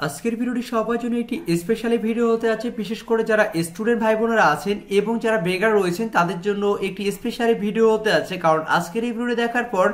আজকের ভিডিওটি সবার জন্য একটি স্পেশালি ভিডিও হতে আছে, বিশেষ করে যারা স্টুডেন্ট ভাই বোনেরা আছেন এবং যারা বেকার রয়েছেন তাদের জন্য একটি স্পেশালি ভিডিও হতে আছে। কারণ আজকের এই ভিডিও দেখার পর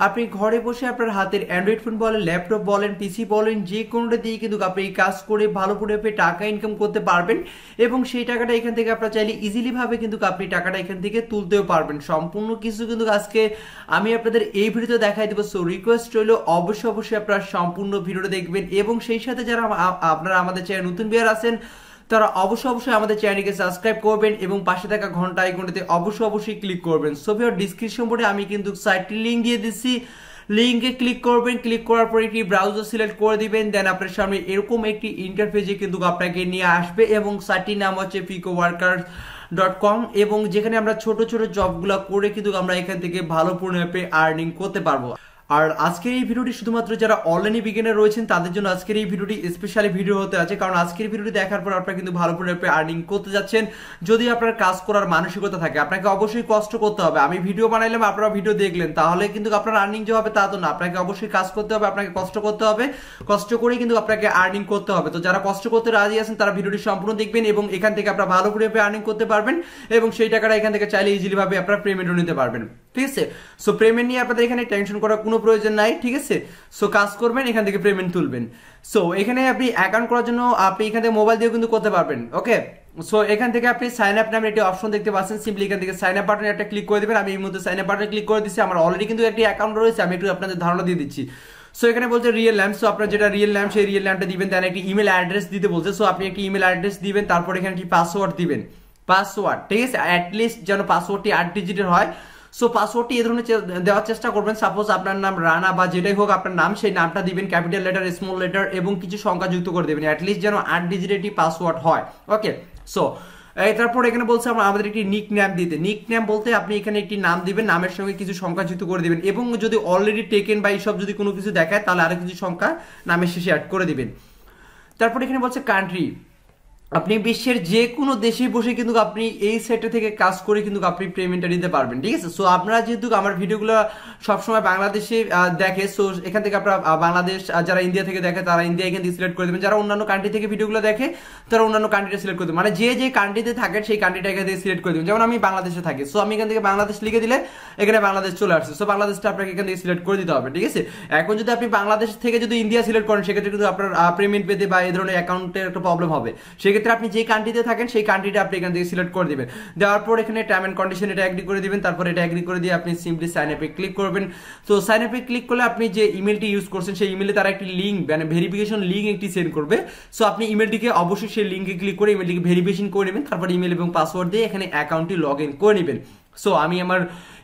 আপনি ঘরে বসে আপনার হাতের অ্যান্ড্রয়েড ফোন বলেন, ল্যাপটপ বলেন, পিসি বলেন, যে কোনোটা দিয়ে কিন্তু আপনি এই কাজ করে ভালো করে টাকা ইনকাম করতে পারবেন এবং সেই টাকাটা এখান থেকে আপনারা চাইলে ইজিলি ভাবে কিন্তু আপনি টাকাটা এখান থেকে তুলতেও পারবেন। সম্পূর্ণ কিছু কিন্তু আজকে আমি আপনাদের এই ভিডিওতে দেখাই দেবো। সো রিকোয়েস্ট রইল অবশ্যই আপনারা সম্পূর্ণ ভিডিওটা দেখবেন এবং সেই সাথে যারা আপনারা আমাদের চ্যানেল নতুন ভিউয়ার আছেন তারা অবশ্যই আমাদের চ্যানেলকে সাবস্ক্রাইব করবেন এবং পাশে থাকা ঘন্টা আইকনটিতে অবশ্যই ক্লিক করবেন। সো ভিউয়ার ডিসক্রিপশন বোর্ডে আমি কিন্তু সাইটটির লিংক দিয়ে দিচ্ছি, লিংকে ক্লিক করবেন। ক্লিক করার পর একটি ব্রাউজার সিলেক্ট করে দিবেন, দেন আপনার সামনে এরকম একটি ইন্টারফেসে কিন্তু আপনাকে নিয়ে আসবে এবং সাইটটির নাম হচ্ছে picoworkers.com এবং যেখানে আমরা ছোট ছোট জবগুলো করে কিন্তু আমরা এখান থেকে ভালো পরিমাণে আর্নিং করতে পারবো। আর আজকের এই ভিডিওটি শুধুমাত্র যারা অনলাইনে বিগিনার রয়েছেন তাদের জন্য আজকের এই ভিডিওটি স্পেশালি ভিডিও হতে আছে। কারণ আজকের ভিডিওটি দেখার পর আপনারা কিন্তু ভালো পরিমাণে আর্নিং করতে যাচ্ছেন। যদি আপনার কাজ করার মানসিকতা থাকে, আপনাকে অবশ্যই কষ্ট করতে হবে। আমি ভিডিও বানাইলাম, আপনারা ভিডিও দেখলেন, তাহলে কিন্তু আপনার আর্নিং যে হবে তা তো না। আপনাকে অবশ্যই কাজ করতে হবে, আপনাকে কষ্ট করতে হবে, কষ্ট করেই কিন্তু আপনাকে আর্নিং করতে হবে। তো যারা কষ্ট করতে রাজি আছেন তারা ভিডিওটি সম্পূর্ণ দেখবেন এবং এখান থেকে আপনারা ভালো পরিমাণে আর্নিং করতে পারবেন এবং সেই টাকাটা এখান থেকে চাইলে ইজিলি ভাবে আপনারা পেমেন্টও নিতে পারবেন। ঠিক আছে, সো পেমেন্ট নিয়ে আপনাদের এখানে টেনশন করার কোনো প্রয়োজন নাই। ঠিক আছে, সো কাজ করবেন, এখান থেকে পেমেন্ট তুলবেন। সো এখানে আপনি অ্যাকাউন্ট করার জন্য আপনি এখান থেকে মোবাইল দিয়ে কিন্তু করতে পারবেন। ওকে, সো এখান থেকে আপনি সাইন আপ নামের একটি অপশন দেখতে পাচ্ছেন। সিম্পলি এখান থেকে সাইন আপ বাটনে একটা ক্লিক করে দেবেন। আমি এই মুহূর্তে সাইন আপ বাটনে ক্লিক করে দিচ্ছি। আমার অলরেডি কিন্তু একটি অ্যাকাউন্ট রয়েছে, আমি একটু আপনাদের ধারণা দিয়ে দিচ্ছি। সো এখানে বলছে রিয়েল নাম, সো আপনার যেটা রিয়েল নাম সেই রিয়েল নামটা দিবেন, দেন একটি ইমেল অ্যাড্রেস দিতে বলছে। সো আপনি একটি ইমেল অ্যাড্রেস দিবেন, তারপর এখানে কি পাসওয়ার্ড দিবেন, পাসওয়ার্ড। ঠিক আছে, অ্যাটলিস্ট যেন পাসওয়ার্ডটি 8 ডিজিটের হয়। সো পাসওয়ার্ডটি এই ধরনের দেওয়ার চেষ্টা করবেন। সাপোজ আপনার নাম রানা বা যেটাই হোক আপনার নাম, সেই নামটা দিবেন ক্যাপিটাল লেটার, স্মল লেটার এবং কিছু সংখ্যা যুক্ত করে দেবেন, অ্যাটলিস্ট যেন 8 ডিজিটের একটি পাসওয়ার্ড হয়। ওকে, সো তারপর এখানে বলছে আমাদের একটি নিক নেম দিতে। নিক নেম বলতে আপনি এখানে একটি নাম দিবেন, নামের সঙ্গে কিছু সংখ্যা যুক্ত করে দিবেন এবং যদি অলরেডি টেকেন বা এইসব যদি কোনো কিছু দেখায় তাহলে আরো কিছু সংখ্যা নামের শেষে অ্যাড করে দিবেন। তারপর এখানে বলছে কান্ট্রি, আপনি বিশ্বের যে কোনো দেশে বসে কিন্তু আপনি এই সাইট থেকে কাজ করে কিন্তু আপনি পেমেন্টটা নিতে পারবেন। ঠিক আছে, সো আপনারা যেহেতু আমার ভিডিওগুলো সবসময় বাংলাদেশে দেখে, সো এখান থেকে আপনারা বাংলাদেশ, যারা ইন্ডিয়া থেকে দেখে তারা ইন্ডিয়া এখান থেকে সিলেক্ট করে দেবেন, যারা অন্যান্য কান্ট্রি থেকে ভিডিওগুলো দেখে তারা অন্যান্য কান্ট্রিটা সিলেক্ট করে দেবেন। মানে যে যে কান্ট্রিতে থাকেন সেই কান্ট্রিটা এখান থেকে সিলেক্ট করে দেবেন। যেমন আমি বাংলাদেশে থাকি, সো আমি এখান থেকে বাংলাদেশ লিখে দিলে এখানে বাংলাদেশ চলে আসছে। সো বাংলাদেশটা আপনাকে এখান থেকে সিলেক্ট করে দিতে হবে। ঠিক আছে, এখন যদি আপনি বাংলাদেশ থেকে যদি ইন্ডিয়া সিলেক্ট করেন সেক্ষেত্রে কিন্তু আপনার পেমেন্ট পেতে বা এই ধরনের অ্যাকাউন্টের একটা প্রবলেম হবে। সেক্ষেত্রে আপনি যে কান্ট্রিতে থাকেন সেই কান্ট্রিটা আপনি এখান থেকে সিলেক্ট করে দিবেন। দেওয়ার পর এখানে টার্ম এন্ড কন্ডিশন এটা এগ্রি করে দিবেন। তারপর এটা এগ্রি করে দিয়ে আপনি সিম্পলি সাইন আপে ক্লিক করবেন। তো সাইন আপে ক্লিক করলে আপনি যে ইমেলটি ইউজ করছেন সেই ইমেলে তারা একটি লিঙ্ক, মানে ভেরিফিকেশন লিঙ্ক একটি সেন্ড করবে। সো আপনি ইমেলটিকে অবশ্যই সেই লিঙ্কে ক্লিক করে ইমেলটিকে ভেরিফিকেশন করে নেবেন। তারপর ইমেল এবং পাসওয়ার্ড দিয়ে এখানে অ্যাকাউন্টটি লগ ইন করে নেবেন। সো আমি আমার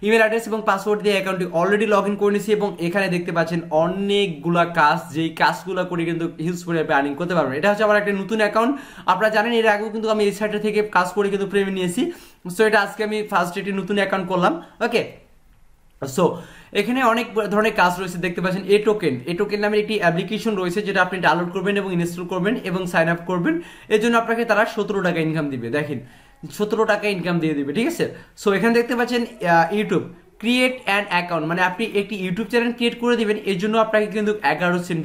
ইমেল অ্যাড্রেস এবং পাসওয়ার্ড দিয়ে অ্যাকাউন্টটি অলরেডি লগ ইন করে নিয়েছি এবং এখানে দেখতে পাচ্ছেন অনেকগুলা কাজ, যেই কাজগুলো করে কিন্তু হিউজ পরিমাণে আর্নিং করতে পারবেন। এটা হচ্ছে আমার একটা নতুন অ্যাকাউন্ট। আপনারা জানেন এর আগেও কিন্তু আমি এই সাইটে থেকে কাজ করে কিন্তু পেমেন্ট নিয়েছি। সো এটা আজকে আমি ফার্স্ট একটি নতুন অ্যাকাউন্ট করলাম। ওকে, সো এখানে অনেক ধরনের কাজ রয়েছে দেখতে পাচ্ছেন। এ টোকেন নামের একটি অ্যাপ্লিকেশন রয়েছে যেটা আপনি ডাউনলোড করবেন এবং ইনস্টল করবেন এবং সাইন আপ করবেন। এর জন্য আপনাকে তারা 17 টাকা ইনকাম দিবে। দেখেন 17 টাকা ইনকাম দিয়ে দিবে। ঠিক আছে, সো এখানে দেখতে পাচ্ছেন ইউটিউব ক্রিয়েট অ্যান অ্যাকাউন্ট, মানে আপনি একটি ইউটিউব চ্যানেল ক্রিয়েট করে দিবেন, এর জন্য আপনাকে কিন্তু 11 সেন্ট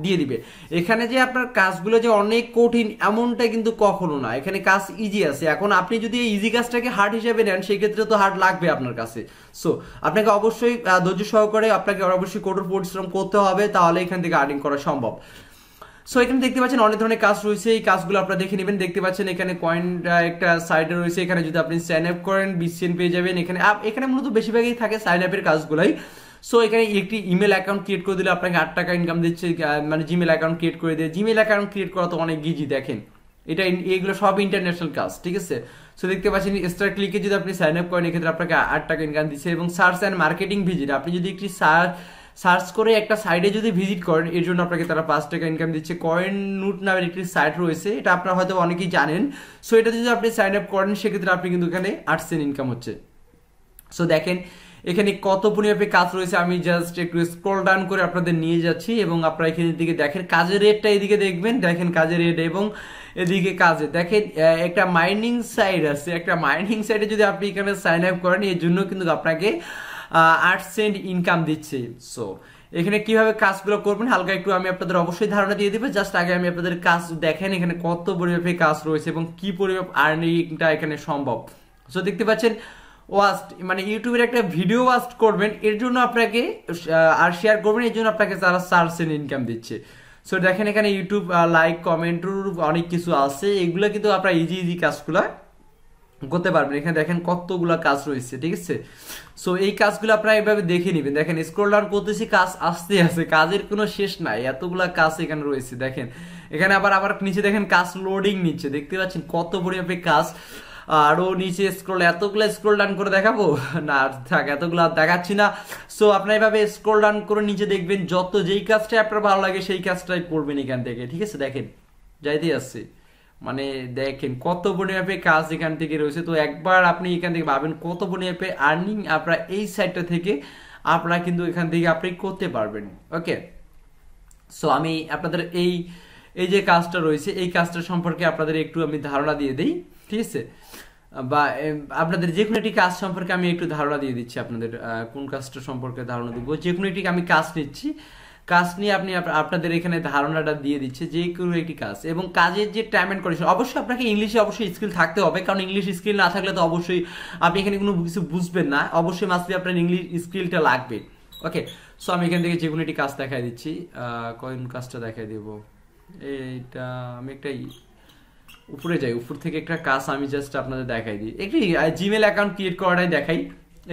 দিয়ে দিবে। এখানে যে আপনার কাজগুলো যে অনেক কঠিন এমনটা কিন্তু কখনো না, এখানে কাজ ইজি আছে। এখন আপনি যদি এই ইজি কাজটাকে হার্ড হিসেবে নেন সেক্ষেত্রে তো হার্ড লাগবে আপনার কাছে। সো আপনাকে অবশ্যই ধৈর্য সহকারে আপনাকে অবশ্যই কঠোর পরিশ্রম করতে হবে, তাহলে এখান থেকে আর্নিং করা সম্ভব। সো এখানে দেখতে পাচ্ছেন অনেক ধরনের কাজ রয়েছে, এই কাজগুলো আপনারা দেখে নেবেন। দেখতে পাচ্ছেন এখানে কয়েন একটা সাইডে রয়েছে, এখানে যদি আপনি সাইন আপ করেন 20 সেন্ট পেয়ে যাবেন। এখানে মূলত বেশিরভাগই থাকে সাইন আপের কাজগুলাই। সো এখানে একটি ইমেল অ্যাকাউন্ট ক্রিয়েট করে দিলে আপনাকে 8 টাকা ইনকাম দিচ্ছে, মানে জিমেল অ্যাকাউন্ট ক্রিয়েট করে দিয়ে। জিমেল অ্যাকাউন্ট ক্রিয়েট করা তো অনেক ইজি, দেখেন এটা এগুলো সব ইন্টারন্যাশনাল কাজ। ঠিক আছে, সো দেখতে পাচ্ছেন স্টার ক্লিকে যদি আপনি সাইন আপ করেন এক্ষেত্রে আপনাকে 8 টাকা ইনকাম দিচ্ছে। এবং সার্চ অ্যান্ড মার্কেটিং ভিজিট, আপনি যদি একটি সার্চ করে একটা সাইডে যদি ভিজিট করেন এর জন্য আপনাকে তারা 5 টাকা ইনকাম দিচ্ছে। কয়েন নুট নামের একটি সাইট রয়েছে, এটা আপনারা হয়তো অনেকেই জানেন। সো এটা যদি আপনি সাইন আপ করেন সেক্ষেত্রে আপনি কিন্তু এখানে 8 সেন্ট ইনকাম হচ্ছে। সো দেখেন এখানে কত পরিমাণে কাজ রয়েছে, আমি জাস্ট একটু স্ক্রল ডাউন করে আপনাদের নিয়ে যাচ্ছি এবং আপনারা এখানে দিকে দেখেন কাজের রেটটা, এদিকে দেখবেন, দেখেন কাজের রেট এবং এদিকে কাজে দেখেন একটা মাইনিং সাইট আছে। একটা মাইনিং সাইটে যদি আপনি এখানে সাইন আপ করেন এর জন্য কিন্তু আপনাকে 8 সেন্ট ইনকাম দিচ্ছে। সো এখানে কিভাবে কাজগুলো করবেন হালকা একটু আমি আপনাদের অবশ্যই ধারণা দিয়ে দিব। জাস্ট আগে আমি আপনাদের কাজ দেখেন এখানে কত পরিমাপে কাজ রয়েছে এবং কি পরিমাপ আর্নিংটা এখানে সম্ভব। সো দেখতে পাচ্ছেন ওয়াস্ট মানে ইউটিউবের একটা ভিডিও ওয়াস্ট করবেন এর জন্য আপনাকে আর শেয়ার করবেন এর জন্য আপনাকে তারা সার্চ এন্ড ইনকাম দিচ্ছে। সো দেখেন এখানে ইউটিউব লাইক কমেন্ট অনেক কিছু আছে, এগুলো কিন্তু আপনারা ইজি কাজগুলো করতে পারবেন। এখানে দেখেন কতগুলো কাজ রয়েছে, ঠিক আছে। সো এই কাজগুলো আপনারা এইভাবে দেখে নেবেন। দেখেন স্ক্রল ডাউন করতেছি, কাজ আসতে আছে, কাজের কোনো শেষ নাই, এতগুলা কাজ এখানে রয়েছে। দেখেন এখানে আবার নিচে দেখেন কাজ লোডিং নিচ্ছে, দেখতে পাচ্ছেন কত পরিমাণে কাজ। আরো নিচে এতগুলো স্ক্রল ডাউন করে দেখাবো না, থাক এতগুলো দেখাচ্ছি না। সো আপনারা এইভাবে স্ক্রল ডাউন করে নিচে দেখবেন, যত যেই কাজটা আপনার ভালো লাগে সেই কাজটাই করবেন এখান থেকে, ঠিক আছে। দেখেন যাইতেই আসছে, মানে দেখেন কত পরিমাপে কাজ এখান থেকে রয়েছে। তো একবার আপনি এখান থেকে ভাবেন কত পরিমাপে আর্নিং আপনারা এই সাইটটা থেকে আপনারা কিন্তু এখান থেকে আপনি করতে পারবেন। ওকে, সো আমি আপনাদের এই যে কাজটা রয়েছে এই কাজটা সম্পর্কে আপনাদের একটু আমি ধারণা দিয়ে দিই, ঠিক আছে। বা আপনাদের যে কোনো একটি কাজ সম্পর্কে আমি একটু ধারণা দিয়ে দিচ্ছি। আপনাদের কোন কাজটা সম্পর্কে ধারণা দেবো, যে কোনো একটি আমি কাজ নিচ্ছি, কাজ নিয়ে আপনি আপনাদের এখানে ধারণাটা দিয়ে দিচ্ছে যে কোনো একটি কাজ। এবং কাজের যে টাইম এন্ড কন্ডিশন, অবশ্যই আপনাকে ইংলিশে অবশ্যই স্কিল থাকতে হবে, কারণ ইংলিশ স্কিল না থাকলে তো অবশ্যই আপনি এখানে কোনো কিছু বুঝবেন না। অবশ্যই মাস্ট আপনার ইংলিশ স্কিলটা লাগবে। ওকে, সো আমি এখান থেকে যে কোনো একটি কাজ দেখাই দিচ্ছি। কোন কাজটা দেখাই দেব, এইটা আমি একটা উপরে যাই, উপর থেকে একটা কাজ আমি জাস্ট আপনাদের দেখাই দিই। একটি জিমেল অ্যাকাউন্ট ক্রিয়েট করাটাই দেখাই।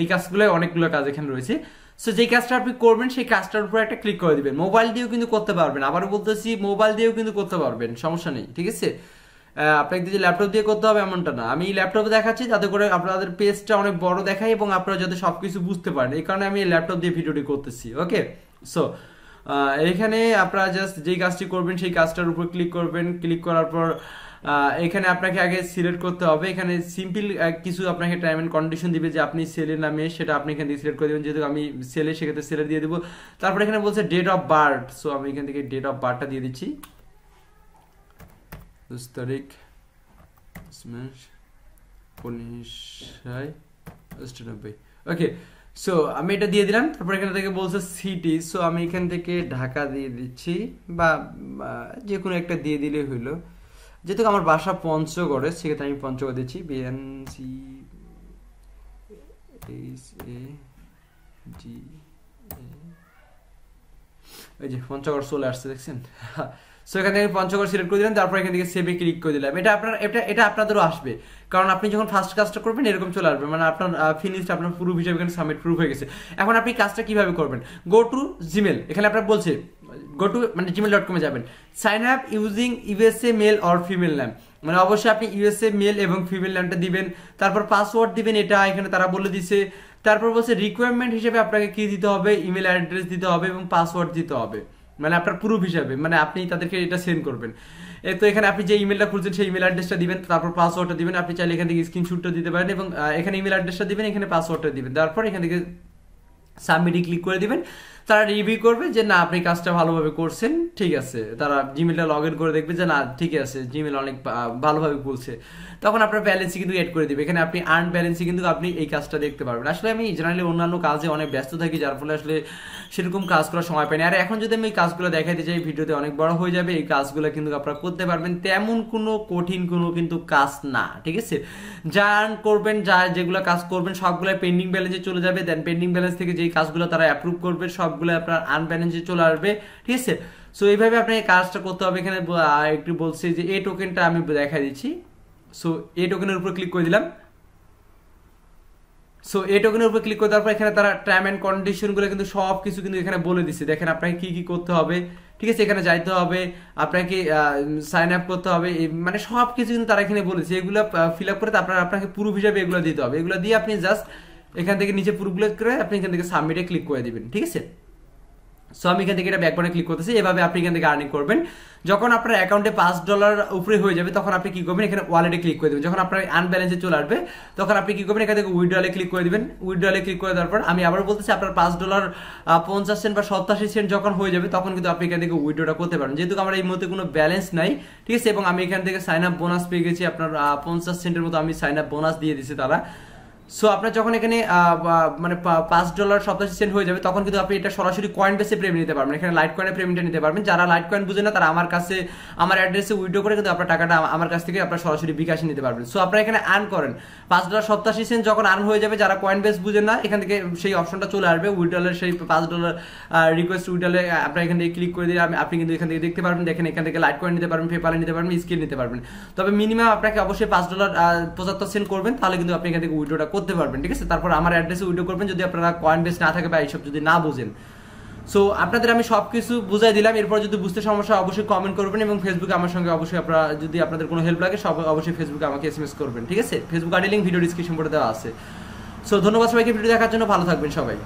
এই কাজগুলো অনেকগুলো কাজ এখানে রয়েছে। সো যে কাজটা আপনি করবেন সেই কাজটার উপর একটা ক্লিক করে দিবেন। মোবাইল দিয়েও কিন্তু করতে পারবেন, আবারও বলতেছি মোবাইল দিয়েও কিন্তু করতে পারবেন, সমস্যা নেই, ঠিক আছে। আপনাকে যে ল্যাপটপ দিয়ে করতে হবে এমনটা না, আমি ল্যাপটপে দেখাচ্ছি যাতে করে আপনাদের পেজটা অনেক বড় দেখাই এবং আপনারা যাতে সবকিছু বুঝতে পারেন, এই কারণে আমি ল্যাপটপ দিয়ে ভিডিওটি করতেছি। ওকে, সো এখানে আপনারা জাস্ট যেই কাজটি করবেন সেই কাজটার উপর ক্লিক করবেন। ক্লিক করার পর এখানে আপনাকে আগে সিলেক্ট করতে হবে। এখানে সিম্পল কিছু আপনাকে টাইম এন্ড কন্ডিশন দিবে যে আপনি সেলের নামে, সেটা আপনি এখান থেকে সিলেক্ট করে দেবেন। যেহেতু আমি সেলে, সেক্ষেত্রে সেলে দিয়ে দেবো। তারপর এখানে বলছে ডেট অফ বার্থ, সো আমি এখান থেকে ডেট অফ বার্থটা দিয়ে দিচ্ছি 10 তারিখ 1999। ওকে, সো আমি এটা দিয়ে দিলাম। তারপর এখান থেকে বলছে সিটি, সো আমি এখান থেকে ঢাকা দিয়ে দিচ্ছি বা যে কোনো একটা দিয়ে দিলে হইলো। যেহেতু আমার বাসা পঞ্চগড়ে, সেক্ষেত্রে আমি পঞ্চগড় দিচ্ছি। BNC এই যে পঞ্চগড় চলে আসছে, দেখছেন। সো এখান থেকে পঞ্চগড় সিলেক্ট করে দিলাম। তারপর এখান থেকে সেভে ক্লিক করে দিলাম। এটা আপনাদেরও আসবে, কারণ আপনি যখন ফার্স্ট কাজটা করবেন এরকম চলে আসবে, মানে আপনার ফিনিশড, আপনার প্রুফ হিসেবে এখানে সাবমিট প্রুফ হয়ে গেছে। এখন আপনি কাজটা কিভাবে করবেন, গো টু জিমেল, এখানে আপনার বলছে গো টু মানে gmail.com যাবেন, sign up using USA male or female name, মানে অবশ্যই আপনি ইউএসএ মেল এবং ফিমেল নেমটা দিবেন। তারপর পাসওয়ার্ড দিবেন, এটা এখানে তারা বলে দিছে। তারপর বলছে রিকোয়ারমেন্ট হিসেবে আপনাকে কি দিতে হবে, ইমেল অ্যাড্রেস দিতে হবে এবং পাসওয়ার্ড দিতে হবে, মানে আপনার প্রুফ হিসাবে, মানে আপনি তাদেরকে এটা সেন্ড করবেন। তো এখানে আপনি যে ইমেলটা খুলছেন সেই ইমেল অ্যাড্রেসটা দিবেন, তারপর পাসওয়ার্ডটা দিবেন। আপনি চাইলে এখান থেকে স্ক্রিনশটটা দিতে পারেন এবং এখানে ইমেল অ্যাড্রেসটা দিবেন, এখানে পাসওয়ার্ডটা দিবেন। তারপর এখান থেকে সাবমিটে ক্লিক করে দিবেন। তারা রিভিউ করবে যে না আপনি কাজটা ভালোভাবে করছেন, ঠিক আছে। তারা জিমেলটা লগ ইন করে দেখবে যে না ঠিক আছে, জিমেল অনেক ভালোভাবে বলছে, তখন আপনার ব্যালেন্সই কিন্তু এড করে দিবে। এখানে আপনি আর্ন ব্যালেন্সই কিন্তু আপনি এই কাজটা দেখতে পারবেন। আসলে আমি জেনারেলি অন্যান্য কাজে অনেক ব্যস্ত থাকি, যার ফলে আসলে সেরকম কাজ করার সময় পাইনি। আর এখন যদি আমি এই কাজগুলো দেখাইতে চাই ভিডিওতে অনেক বড় হয়ে যাবে। এই কাজগুলো কিন্তু আপনারা করতে পারবেন, তেমন কোনো কঠিন কোনো কিন্তু কাজ না, ঠিক আছে। যা আর্ন করবেন, যেগুলো কাজ করবেন সবগুলো পেন্ডিং ব্যালেন্সে চলে যাবে। দেন পেন্ডিং ব্যালেন্স থেকে যেই কাজগুলো তারা অ্যাপ্রুভ করবে সবগুলো আপনার আর্ন ব্যালেন্সে চলে আসবে, ঠিক আছে। সো এইভাবে আপনাকে কাজটা করতে হবে। এখানে একটু বলছি যে এই টোকেনটা আমি দেখা দিচ্ছি। সো এই টোকেনের উপর ক্লিক করে দিলাম। সো এই টোকেনের উপর ক্লিক করে দেওয়ার পর এখানে তারা টাইম এন্ড কন্ডিশনগুলো কিন্তু সব কিছু কিন্তু এখানে বলে দিচ্ছে। দেখেন আপনাকে কি কি করতে হবে, ঠিক আছে। এখানে যাইতে হবে, আপনাকে সাইন আপ করতে হবে, মানে সব কিছু কিন্তু তারা এখানে বলেছে। এগুলো ফিল আপ করে আপনাকে প্রুফ হিসাবে এগুলো দিতে হবে। এগুলো দিয়ে আপনি জাস্ট এখান থেকে নিচে প্রুফগুলো করে আপনি এখান থেকে সাবমিটে ক্লিক করে দিবেন, ঠিক আছে। সো আমি এখান থেকে এটা ব্যাক বাটনে ক্লিক করতেছি। এভাবে আপনি এখান থেকে আর্নিং করবেন। যখন আপনার অ্যাকাউন্টে $5 উপরে হয়ে যাবে তখন আপনি কি করবেন, এখানে ওয়ালেটে ক্লিক করে দেবেন। যখন আপনার আনব্যালেন্সে চলে আসবে তখন আপনি কি করবেন, এখান থেকে উইথড্রলে ক্লিক করে দিবেন। উইথড্রলে ক্লিক করে দেওয়ার পর আমি আবার বলতেছি আপনার $5.50 বা 87 সেন্ট যখন হয়ে যাবে তখন কিন্তু আপনি এখান থেকে উইথড্রটা করতে পারেন। যেহেতু আমার এই মুহূর্তে কোনো ব্যালেন্স নাই, ঠিক আছে, এবং আমি এখান থেকে সাইন আপ বোনাস পেয়ে গেছি আপনার 50 সেন্টের মতো আমি সাইন আপ বোনাস দিয়ে দিচ্ছি তারা। সো আপনার যখন এখানে মানে $5.87 হয়ে যাবে তখন কিন্তু আপনি এটা সরাসরি কয়েন বেসে প্রেমিট নিতে পারবেন। এখানে লাইট কয়েনের প্রেমিটটা নিতে পারবেন। যারা লাইট কয়েন বুঝে না তারা আমার কাছে আমার অ্যাড্রেসে উইথড্র করে কিন্তু আপনার টাকাটা আমার কাছ থেকে আপনার সরাসরি বিকাশে নিতে পারবেন। সো আপনারা এখানে আর্ন করেন $5.87 যখন আর্ন হয়ে যাবে, যারা কয়েন বেস বুঝেন না এখান থেকে সেই অপশনটা চলে আসবে উইথড্রলের, সেই $5 রিকোয়েস্ট উইথড্রলে আপনারা এখান থেকে ক্লিক করে দিলে আপনি কিন্তু এখান থেকে দেখতে পারবেন। দেখেন এখান থেকে লাইট কয়েন নিতে পারবেন, পেপালে নিতে পারবেন, স্কিল নিতে পারবেন। তবে মিনিমাম আপনাকে অবশ্যই $5.75 করবেন, তাহলে কিন্তু আপনি এখান থেকে উইথড্রটা করতে পারবেন। ঠিক আছে, তারপর আমার অ্যাড্রেসে উইথড্র করবেন যদি আপনারা কয়েন বেস না থাকে বা এইসব যদি না বুঝেন। সো আপনাদের আমি সবকিছু বুঝাই দিলাম। এরপর যদি বুঝতে সমস্যা অবশ্যই কমেন্ট করবেন এবং ফেসবুকে আমার সঙ্গে অবশ্যই আপনারা যদি আপনাদের কোনো হেল্প লাগে অবশ্যই ফেসবুকে আমাকে SMS করবেন। ঠিক আছে, Facebook ID link video description করে দেওয়া আছে। সো ধন্যবাদ সবাইকে ভিডিও দেখার জন্য, ভালো থাকবেন সবাই।